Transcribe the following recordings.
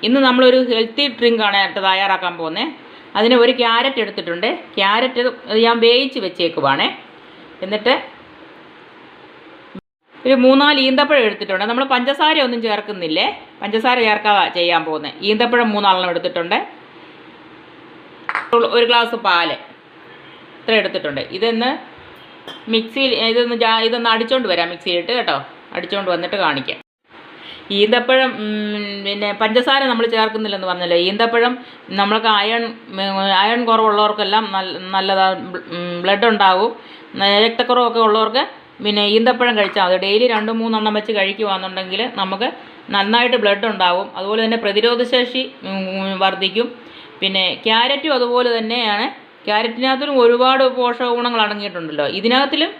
ഇന്ന് നമ്മളൊരു ഹെൽത്തി ഡ്രിങ്കാണ് തയ്യാറാക്കാൻ പോകുന്നത്. അതിന് ഒരു ക്യാരറ്റ് എടുത്തിട്ടുണ്ട്. ക്യാരറ്റ് ഞാൻ വേവിച്ച് വെച്ചേക്കുവാണേ. എന്നിട്ട് ഒരു 3-4 ഈന്തപ്പഴം എടുത്തിട്ടുണ്ട്. നമ്മൾ പഞ്ചസാര ഒന്നും ചേർക്കുന്നില്ലേ, പഞ്ചസാര ചേർക്കാതെ ചെയ്യാൻ പോകുന്നത്. ഈന്തപ്പഴം 3 എടുത്തിട്ടുണ്ട്. ഒരു ഗ്ലാസ് പാല് ഇത്ര എടുത്തിട്ടുണ്ട്. ഇതൊന്ന് മിക്സിയിൽ ഇതൊന്ന് അടിച്ചുകൊണ്ട് വരാം, മിക്സിയിലിട്ട് കേട്ടോ. അടിച്ചുകൊണ്ട് വന്നിട്ട് കാണിക്കാം. ഈന്തപ്പഴം പിന്നെ പഞ്ചസാര നമ്മൾ ചേർക്കുന്നില്ലെന്ന് പറഞ്ഞല്ലോ. ഈന്തപ്പഴം നമ്മൾക്ക് അയൺ കുറവുള്ളവർക്കെല്ലാം നല്ലതാണ്. ബ്ലഡ് ഉണ്ടാകും. രക്തക്കുറവൊക്കെ ഉള്ളവർക്ക് പിന്നെ ഈന്തപ്പഴം കഴിച്ചാൽ മതി. ഡെയിലി 2-3 വെച്ച് കഴിക്കുകയാണെന്നുണ്ടെങ്കിൽ നമുക്ക് നന്നായിട്ട് ബ്ലഡ് ഉണ്ടാകും. അതുപോലെ തന്നെ പ്രതിരോധശേഷി വർദ്ധിക്കും. പിന്നെ ക്യാരറ്റും അതുപോലെ തന്നെയാണ്. ക്യാരറ്റിനകത്തിലും ഒരുപാട് പോഷക ഗുണങ്ങൾ അടങ്ങിയിട്ടുണ്ടല്ലോ. ഇതിനകത്തിലും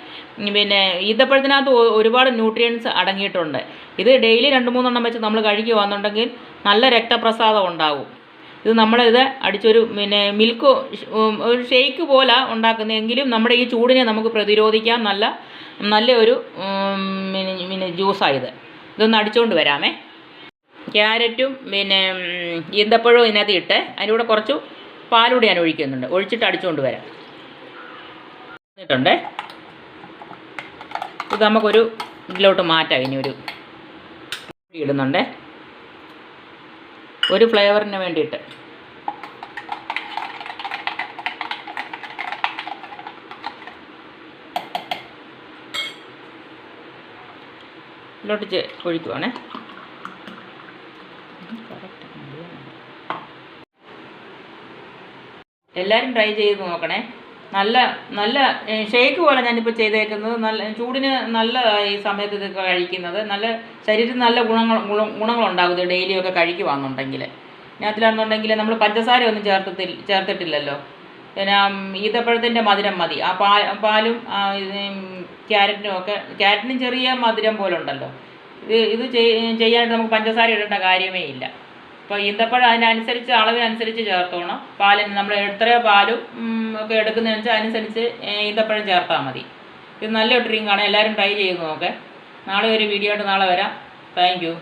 പിന്നെ ഈന്തപ്പഴത്തിനകത്ത് ഒരുപാട് ന്യൂട്രിയൻസ് അടങ്ങിയിട്ടുണ്ട്. ഇത് ഡെയിലി 2-3 വെച്ച് നമ്മൾ കഴിക്കുകയാണെന്നുണ്ടെങ്കിൽ നല്ല രക്തപ്രസാദം ഉണ്ടാകും. ഇത് നമ്മളിത് അടിച്ചൊരു പിന്നെ മിൽക്ക് ഒരു ഷേക്ക് പോലെ ഉണ്ടാക്കുന്നതെങ്കിലും നമ്മുടെ ഈ ചൂടിനെ നമുക്ക് പ്രതിരോധിക്കാൻ നല്ല ഒരു പിന്നെ ജ്യൂസായത്. ഇതൊന്ന് അടിച്ചുകൊണ്ട് വരാമേ. ക്യാരറ്റും പിന്നെ ഈന്തപ്പഴവും ഇതിനകത്ത് ഇട്ട് അതിൻ്റെ കൂടെ കുറച്ച് പാലൂടെ ഞാൻ ഒഴിക്കുന്നുണ്ട്. ഒഴിച്ചിട്ട് അടിച്ചുകൊണ്ട് വരാം. എന്നിട്ടുണ്ട് ഇത് നമുക്കൊരു ഇതിലോട്ട് മാറ്റാം. ഇനി ഒരു ഇടുന്നുണ്ട് ഒരു ഫ്ലേവറിന് വേണ്ടിയിട്ട്. ഇതിലോട്ട് ഒഴിക്കുവാണേ. എല്ലാവരും ട്രൈ ചെയ്ത് നോക്കണേ. നല്ല ഷേക്ക് പോലെ ഞാനിപ്പോൾ ചെയ്തേക്കുന്നത്. നല്ല ചൂടിന് നല്ല ഈ സമയത്ത് ഇത് കഴിക്കുന്നത് നല്ല ശരീരത്തിന് നല്ല ഗുണങ്ങളുണ്ടാകും. ഇത് ഡെയിലിയൊക്കെ കഴിക്കുവാണെന്നുണ്ടെങ്കിൽ. ഇതിനകത്തിലാണെന്നുണ്ടെങ്കിൽ നമ്മൾ പഞ്ചസാര ഒന്നും ചേർത്തിട്ടില്ലല്ലോ. പിന്നെ ഈന്തപ്പഴത്തിൻ്റെ മധുരം മതി. ആ പാലും ക്യാരറ്റിനും ഒക്കെ. ക്യാരറ്റിനും ചെറിയ മധുരം പോലെ ഉണ്ടല്ലോ. ഇത് ചെയ്യാനായിട്ട് നമുക്ക് പഞ്ചസാര ഇടേണ്ട കാര്യമേ ഇല്ല. അപ്പോൾ ഈന്തപ്പഴം അതിനനുസരിച്ച് അളവിനനുസരിച്ച് ചേർത്തോണം. പാലിന് നമ്മൾ എത്രയോ പാലും ഒക്കെ എടുക്കുന്നതിനനുസരിച്ച് അതിനനുസരിച്ച് ഈന്തപ്പഴം ചേർത്താൽ മതി. ഇത് നല്ലൊരു ഡ്രിങ്കാണ്. എല്ലാവരും ട്രൈ ചെയ്ത് നോക്കേ. നാളെ ഒരു വീഡിയോ ആയിട്ട് നാളെ വരാം. Thank you.